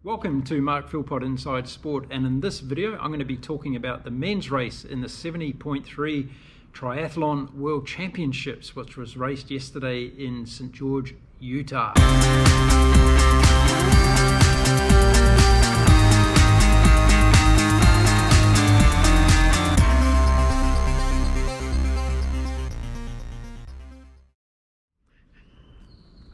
Welcome to Mark Philpott Inside Sport, and in this video I'm going to be talking about the men's race in the 70.3 Triathlon World Championships, which was raced yesterday in St. George, Utah.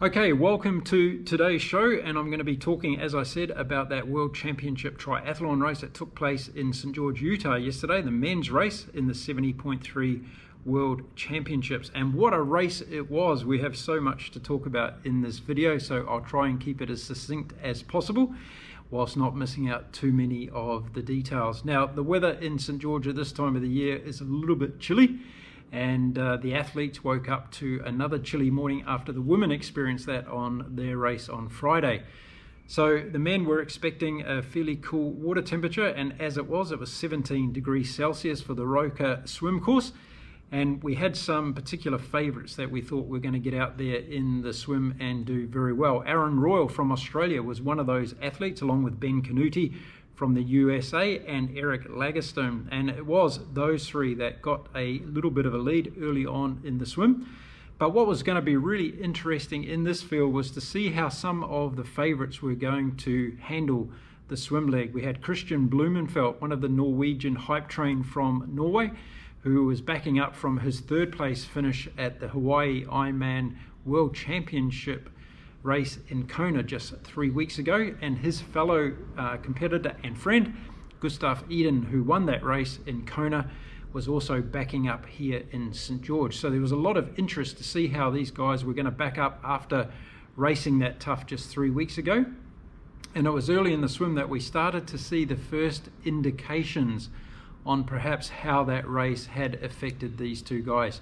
Okay, welcome to today's show, and I'm going to be talking, as I said, about that World Championship Triathlon race that took place in St. George, Utah yesterday, the men's race in the 70.3 World Championships. And what a race it was. We have so much to talk about in this video, so I'll try and keep it as succinct as possible whilst not missing out too many of the details. Now, the weather in St. George at this time of the year is a little bit chilly, and the athletes woke up to another chilly morning after the women experienced that on their race on Friday. So the men were expecting a fairly cool water temperature, and as it was 17 degrees Celsius for the Roka Swim course. And we had some particular favourites that we thought were going to get out there in the swim and do very well. Aaron Royal from Australia was one of those athletes, along with Ben Canuti from the USA and Eric Lagerstone, and it was those three that got a little bit of a lead early on in the swim. But what was going to be really interesting in this field was to see how some of the favourites were going to handle the swim leg. We had Kristian Blummenfelt, one of the Norwegian Hype Train from Norway, who was backing up from his third place finish at the Hawaii Ironman World Championship race in Kona just 3 weeks ago, and his fellow competitor and friend Gustav Iden, who won that race in Kona, was also backing up here in St. George. So there was a lot of interest to see how these guys were going to back up after racing that tough just 3 weeks ago. And it was early in the swim that we started to see the first indications on perhaps how that race had affected these two guys.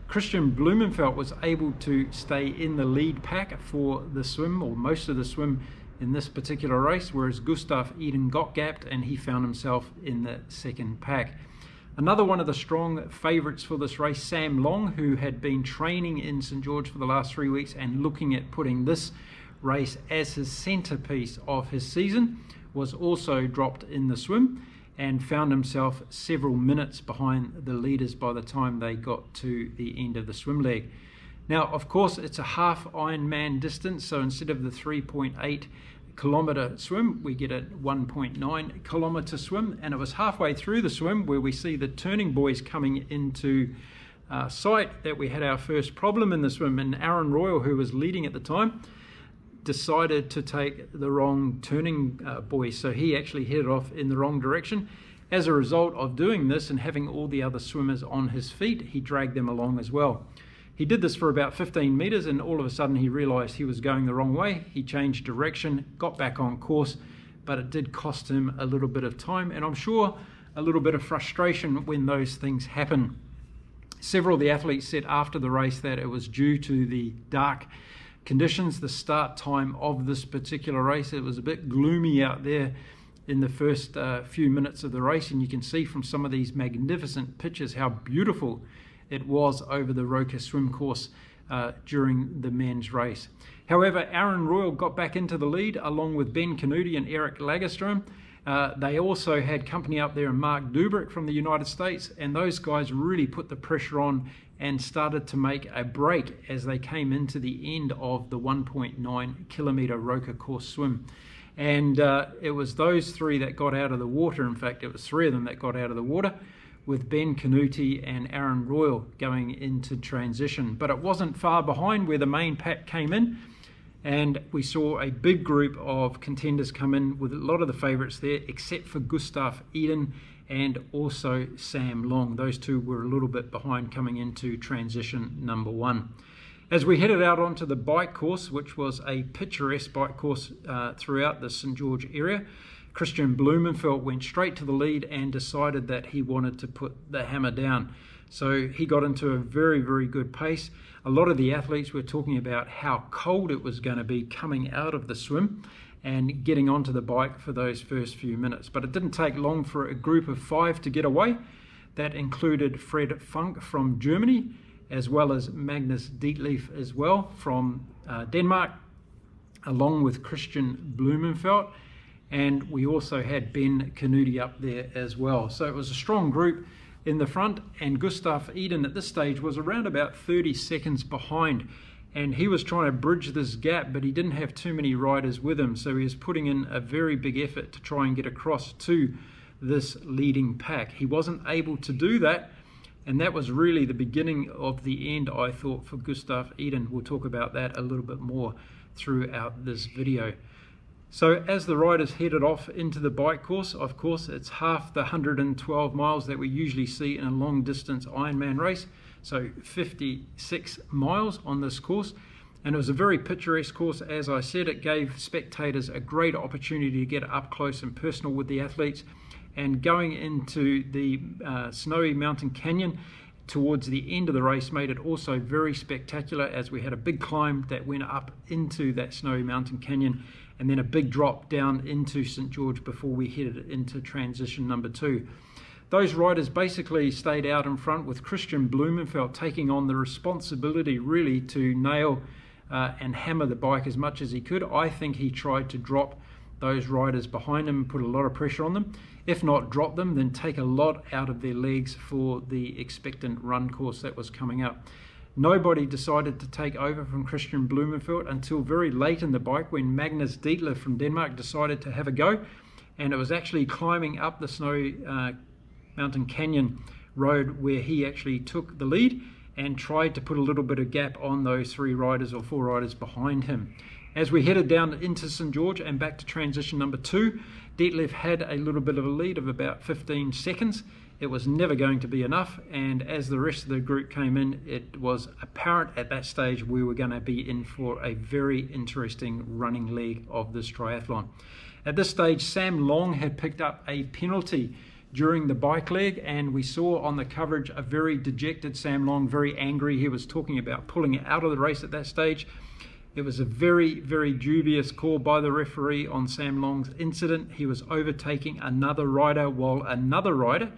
Kristian Blummenfelt was able to stay in the lead pack for the swim, or most of the swim in this particular race, whereas Gustav Iden got gapped and he found himself in the second pack. Another one of the strong favourites for this race, Sam Long, who had been training in St. George for the last 3 weeks and looking at putting this race as his centrepiece of his season, was also dropped in the swim and found himself several minutes behind the leaders by the time they got to the end of the swim leg. Now, of course, it's a half Ironman distance, so instead of the 3.8 kilometre swim, we get a 1.9 kilometre swim, and it was halfway through the swim where we see the turning boys coming into sight that we had our first problem in the swim, and Aaron Royal, who was leading at the time, decided to take the wrong turning buoy, so he actually headed off in the wrong direction. As a result of doing this and having all the other swimmers on his feet, he dragged them along as well. He did this for about 15 meters, and all of a sudden he realized he was going the wrong way. He changed direction, got back on course, but it did cost him a little bit of time, and I'm sure a little bit of frustration when those things happen. Several of the athletes said after the race that it was due to the dark conditions, the start time of this particular race. It was a bit gloomy out there in the first few minutes of the race, and you can see from some of these magnificent pictures how beautiful it was over the Roka Swim course during the men's race. However, Aaron Royal got back into the lead along with Ben Canuti and Eric Lagerstrom. They also had company up there, Mark Dubrick from the United States, and those guys really put the pressure on and started to make a break as they came into the end of the 1.9 kilometre Roka course swim. And it was those three that got out of the water. In fact, it was three of them that got out of the water, with Ben Canuti and Aaron Royal going into transition. But it wasn't far behind where the main pack came in, and we saw a big group of contenders come in with a lot of the favourites there, except for Gustav Iden and also Sam Long. Those two were a little bit behind coming into transition number one. As we headed out onto the bike course, which was a picturesque bike course throughout the St. George area, Kristian Blummenfelt went straight to the lead and decided that he wanted to put the hammer down. So he got into a very, very good pace. A lot of the athletes were talking about how cold it was going to be coming out of the swim and getting onto the bike for those first few minutes. But it didn't take long for a group of 5 to get away. That included Fred Funk from Germany, as well as Magnus Dietleff as well from Denmark, along with Kristian Blummenfelt. and we also had Ben Canuti up there as well. So it was a strong group in the front, and Gustav Iden at this stage was around about 30 seconds behind, and he was trying to bridge this gap, but he didn't have too many riders with him, so he was putting in a very big effort to try and get across to this leading pack. He wasn't able to do that, and that was really the beginning of the end, I thought, for Gustav Iden. We'll talk about that a little bit more throughout this video. So as the riders headed off into the bike course, of course, it's half the 112 miles that we usually see in a long distance Ironman race. So 56 miles on this course. And it was a very picturesque course. As I said, it gave spectators a great opportunity to get up close and personal with the athletes. And going into the snowy mountain canyon towards the end of the race made it also very spectacular, as we had a big climb that went up into that snowy mountain canyon, and then a big drop down into St. George before we headed into transition number 2. Those riders basically stayed out in front, with Christian Blumenfeld taking on the responsibility really to nail and hammer the bike as much as he could. I think he tried to drop those riders behind him, put a lot of pressure on them. If not drop them, then take a lot out of their legs for the expectant run course that was coming up. Nobody decided to take over from Christian Blumenfeld until very late in the bike, when Magnus Dietler from Denmark decided to have a go, and it was actually climbing up the snowy mountain canyon road where he actually took the lead and tried to put a little bit of gap on those 3 riders or 4 riders behind him. As we headed down into St. George and back to transition number 2, Detlef had a little bit of a lead of about 15 seconds. It was never going to be enough, and as the rest of the group came in, it was apparent at that stage we were going to be in for a very interesting running leg of this triathlon. At this stage, Sam Long had picked up a penalty during the bike leg, and we saw on the coverage a very dejected Sam Long, very angry. He was talking about pulling out of the race at that stage. It was a very, very dubious call by the referee on Sam Long's incident. He was overtaking another rider, while another rider,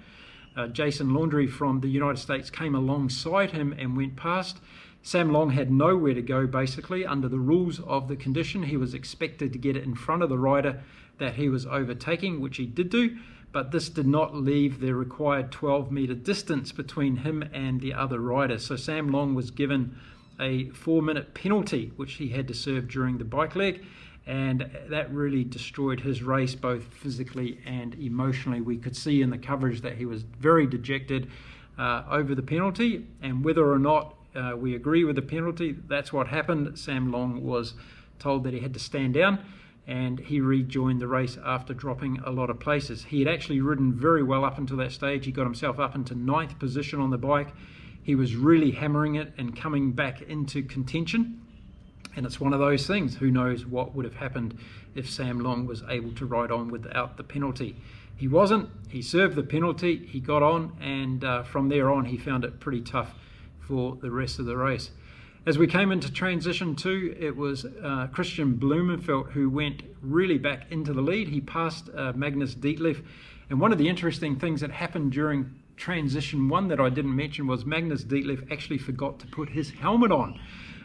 Jason Laundrie from the United States, came alongside him and went past. Sam Long had nowhere to go, basically. Under the rules of the condition, he was expected to get in front of the rider that he was overtaking, which he did do, but this did not leave the required 12-meter distance between him and the other rider. So Sam Long was given a 4-minute penalty, which he had to serve during the bike leg, and that really destroyed his race, both physically and emotionally. We could see in the coverage that he was very dejected over the penalty, and whether or not we agree with the penalty, that's what happened. Sam Long was told that he had to stand down, and he rejoined the race after dropping a lot of places. He had actually ridden very well up until that stage. He got himself up into 9th position on the bike. He was really hammering it and coming back into contention. And it's one of those things. Who knows what would have happened if Sam Long was able to ride on without the penalty. He wasn't. He served the penalty. He got on, and from there on, he found it pretty tough for the rest of the race. As we came into transition 2, it was Christian Blumenfeld who went really back into the lead. He passed Magnus Dietler. And one of the interesting things that happened during transition 1 that I didn't mention was Magnus Dietler actually forgot to put his helmet on.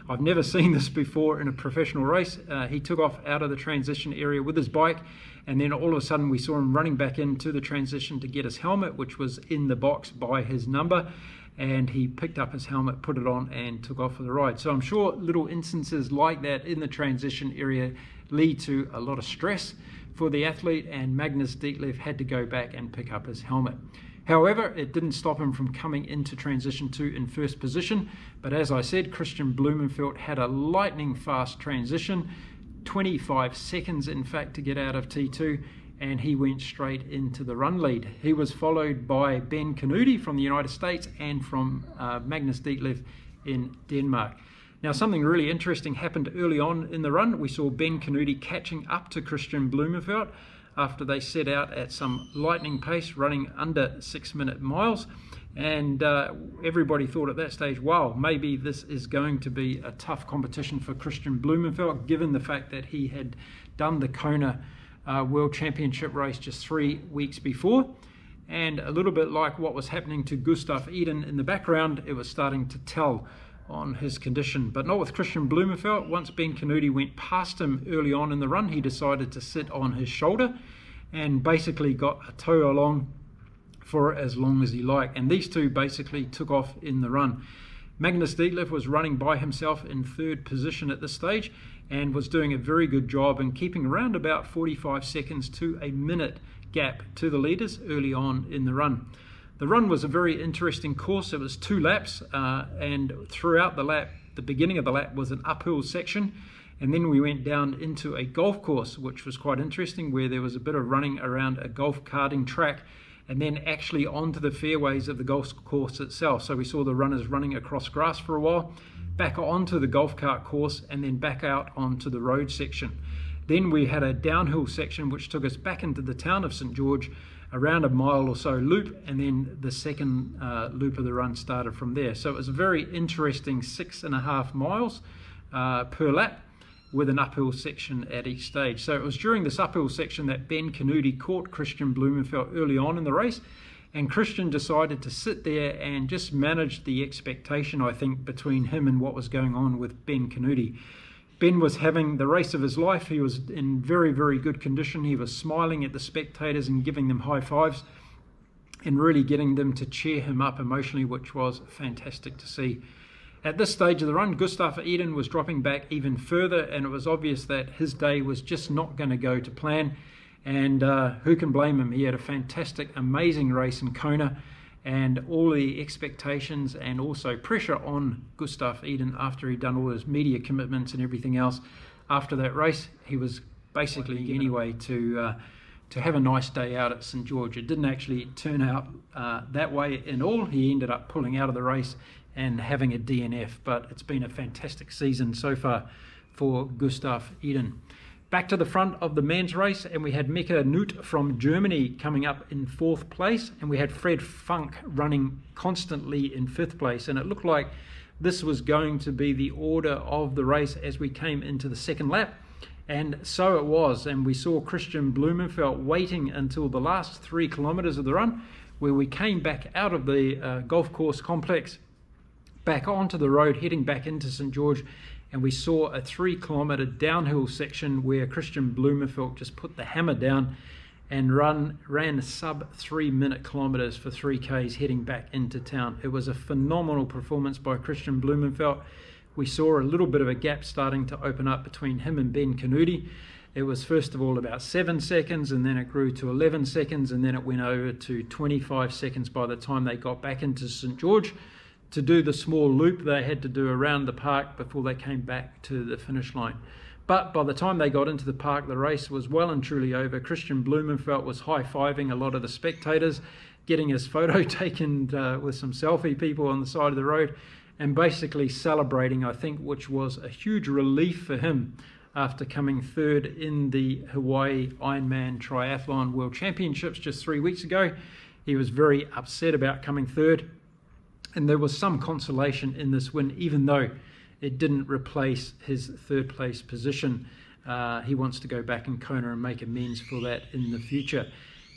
I've never seen this before in a professional race. He took off out of the transition area with his bike, and then all of a sudden we saw him running back into the transition to get his helmet, which was in the box by his number, and he picked up his helmet, put it on, and took off for the ride. So I'm sure little instances like that in the transition area lead to a lot of stress for the athlete, and Magnus Dietler had to go back and pick up his helmet. However, it didn't stop him from coming into transition 2 in 1st position, but as I said, Christian Blumenfeld had a lightning fast transition, 25 seconds in fact to get out of T2, and he went straight into the run lead. He was followed by Ben Canuti from the United States and from Magnus Dietler in Denmark. Now, something really interesting happened early on in the run. We saw Ben Canuti catching up to Christian Blumenfeld after they set out at some lightning pace, running under 6-minute miles. And everybody thought at that stage, wow, maybe this is going to be a tough competition for Christian Blumenfeld, given the fact that he had done the Kona World Championship race just 3 weeks before. And a little bit like what was happening to Gustav Iden in the background, it was starting to tell on his condition, but not with Christian Blumenfelt. Once Ben Canuti went past him early on in the run, he decided to sit on his shoulder and basically got a tow along for as long as he liked. And these two basically took off in the run. Magnus Ditlev was running by himself in third position at this stage and was doing a very good job in keeping around about 45 seconds to a minute gap to the leaders early on in the run. The run was a very interesting course. It was 2 laps, and throughout the lap, the beginning of the lap was an uphill section, and then we went down into a golf course, which was quite interesting, where there was a bit of running around a golf karting track, and then actually onto the fairways of the golf course itself. So we saw the runners running across grass for a while, back onto the golf cart course, and then back out onto the road section. Then we had a downhill section which took us back into the town of St George, around a mile or so loop, and then the second loop of the run started from there. So it was a very interesting 6.5 miles per lap, with an uphill section at each stage. So it was during this uphill section that Ben Canuti caught Christian Blumenfelt early on in the race, and Christian decided to sit there and just manage the expectation, I think, between him and what was going on with Ben Canuti. Ben was having the race of his life. He was in very, very good condition. He was smiling at the spectators and giving them high fives and really getting them to cheer him up emotionally, which was fantastic to see. At this stage of the run, Gustav Iden was dropping back even further, and it was obvious that his day was just not going to go to plan. And who can blame him? He had a fantastic, amazing race in Kona, and all the expectations and also pressure on Gustav Iden after he'd done all his media commitments and everything else after that race. He was basically anyway to have a nice day out at St George. It didn't actually turn out that way in all. He ended up pulling out of the race and having a DNF, but it's been a fantastic season so far for Gustav Iden. Back to the front of the men's race, and we had Mika Nut from Germany coming up in 4th place, and we had Fred Funk running constantly in 5th place, and it looked like this was going to be the order of the race as we came into the second lap, and so it was. And we saw Christian Blumenfelt waiting until the last 3 kilometers of the run, where we came back out of the golf course complex, back onto the road, heading back into St George, and we saw a 3-kilometer downhill section where Christian Blumenfelt just put the hammer down and ran sub 3-minute kilometers for 3Ks heading back into town. It was a phenomenal performance by Christian Blumenfelt. We saw a little bit of a gap starting to open up between him and Ben Canuti. It was first of all about 7 seconds, and then it grew to 11 seconds, and then it went over to 25 seconds by the time they got back into St George to do the small loop they had to do around the park before they came back to the finish line. But by the time they got into the park, the race was well and truly over. Christian Blumenfelt was high-fiving a lot of the spectators, getting his photo taken with some selfie people on the side of the road, and basically celebrating, I think, which was a huge relief for him after coming 3rd in the Hawaii Ironman Triathlon World Championships just 3 weeks ago. He was very upset about coming 3rd. And there was some consolation in this win, even though it didn't replace his 3rd place position. He wants to go back in Kona and make amends for that in the future.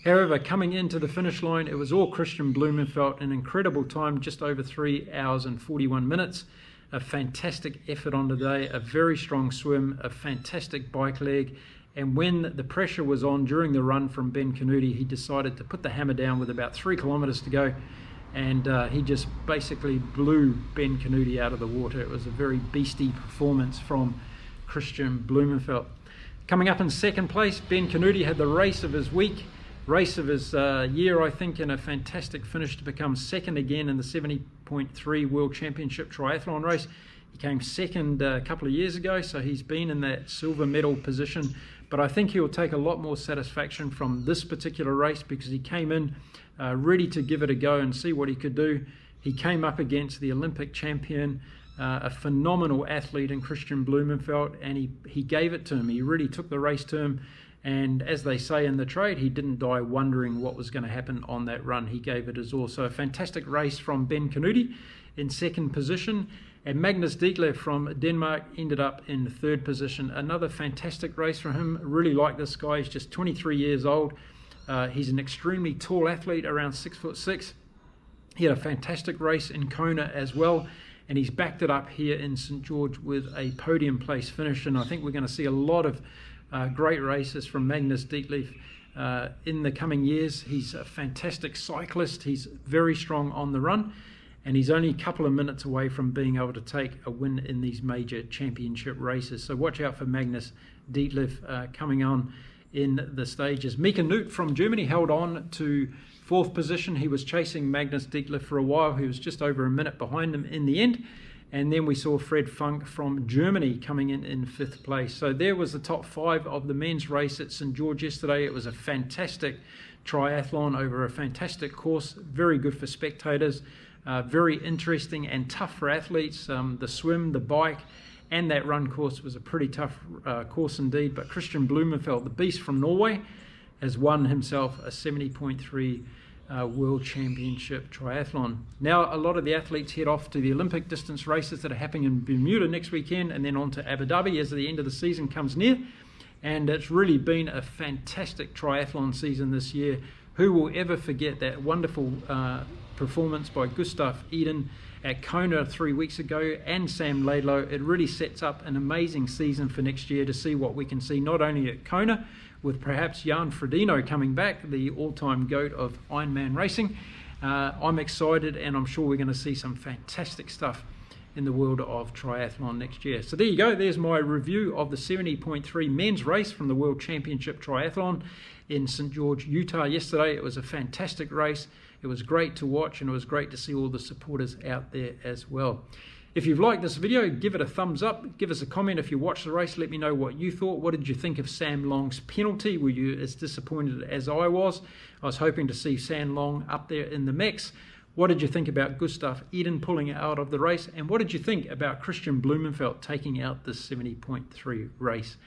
However, coming into the finish line, it was all Christian Blumenfelt, an incredible time, just over 3 hours and 41 minutes. A fantastic effort on the day, a very strong swim, a fantastic bike leg. And when the pressure was on during the run from Ben Canuti, he decided to put the hammer down with about 3 kilometers to go. And he just basically blew Ben Canuti out of the water. It was a very beastie performance from Christian Blumenfelt. Coming up in 2nd place, Ben Canuti had the race of his week, race of his year, I think, and a fantastic finish to become 2nd again in the 70.3 World Championship Triathlon race. He came 2nd a couple of years ago, so he's been in that silver medal position. But I think he'll take a lot more satisfaction from this particular race because he came in ready to give it a go and see what he could do. He came up against the Olympic champion, a phenomenal athlete in Christian Blumenfelt, and he gave it to him. He really took the race to him, and as they say in the trade, he didn't die wondering what was going to happen on that run. He gave it his all. So a fantastic race from Ben Canuti in 2nd position, and Magnus Ditlev from Denmark ended up in 3rd position. Another fantastic race for him. Really like this guy. He's just 23 years old. He's an extremely tall athlete, around 6'6". He had a fantastic race in Kona as well, and he's backed it up here in St George with a podium place finish. And I think we're going to see a lot of great races from Magnus Ditlev in the coming years. He's a fantastic cyclist. He's very strong on the run, and he's only a couple of minutes away from being able to take a win in these major championship races. So watch out for Magnus Ditlev coming on in the stages. Mika Noot from Germany held on to 4th position. He was chasing Magnus Ditlev for a while. He was just over a minute behind him in the end. And then we saw Fred Funk from Germany coming in 5th place. So there was the top 5 of the men's race at St George yesterday. It was a fantastic triathlon over a fantastic course, very good for spectators, very interesting and tough for athletes. The swim, the bike, and that run course was a pretty tough course indeed. But Kristian Blummenfelt, the beast from Norway, has won himself a 70.3 World Championship Triathlon. Now a lot of the athletes head off to the Olympic distance races that are happening in Bermuda next weekend, and then on to Abu Dhabi as the end of the season comes near. And it's really been a fantastic triathlon season this year. Who will ever forget that wonderful performance by Gustav Iden at Kona 3 weeks ago, and Sam Laidlow? It really sets up an amazing season for next year to see what we can see not only at Kona, with perhaps Jan Frodeno coming back, the all-time GOAT of Ironman racing. I'm excited, and I'm sure we're going to see some fantastic stuff in the world of triathlon next year. So there you go. There's my review of the 70.3 men's race from the World Championship Triathlon in St George, Utah yesterday. It was a fantastic race. It was great to watch, and it was great to see all the supporters out there as well. If you've liked this video, give it a thumbs up. Give us a comment if you watched the race. Let me know what you thought. What did you think of Sam Long's penalty? Were you as disappointed as I was? I was hoping to see Sam Long up there in the mix. What did you think about Gustav Iden pulling out of the race? And what did you think about Kristian Blummenfelt taking out this 70.3 race?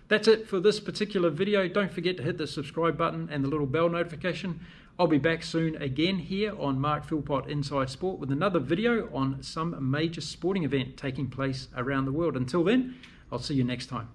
That's it for this particular video. Don't forget to hit the subscribe button and the little bell notification. I'll be back soon again here on Mark Philpott Inside Sport with another video on some major sporting event taking place around the world. Until then, I'll see you next time.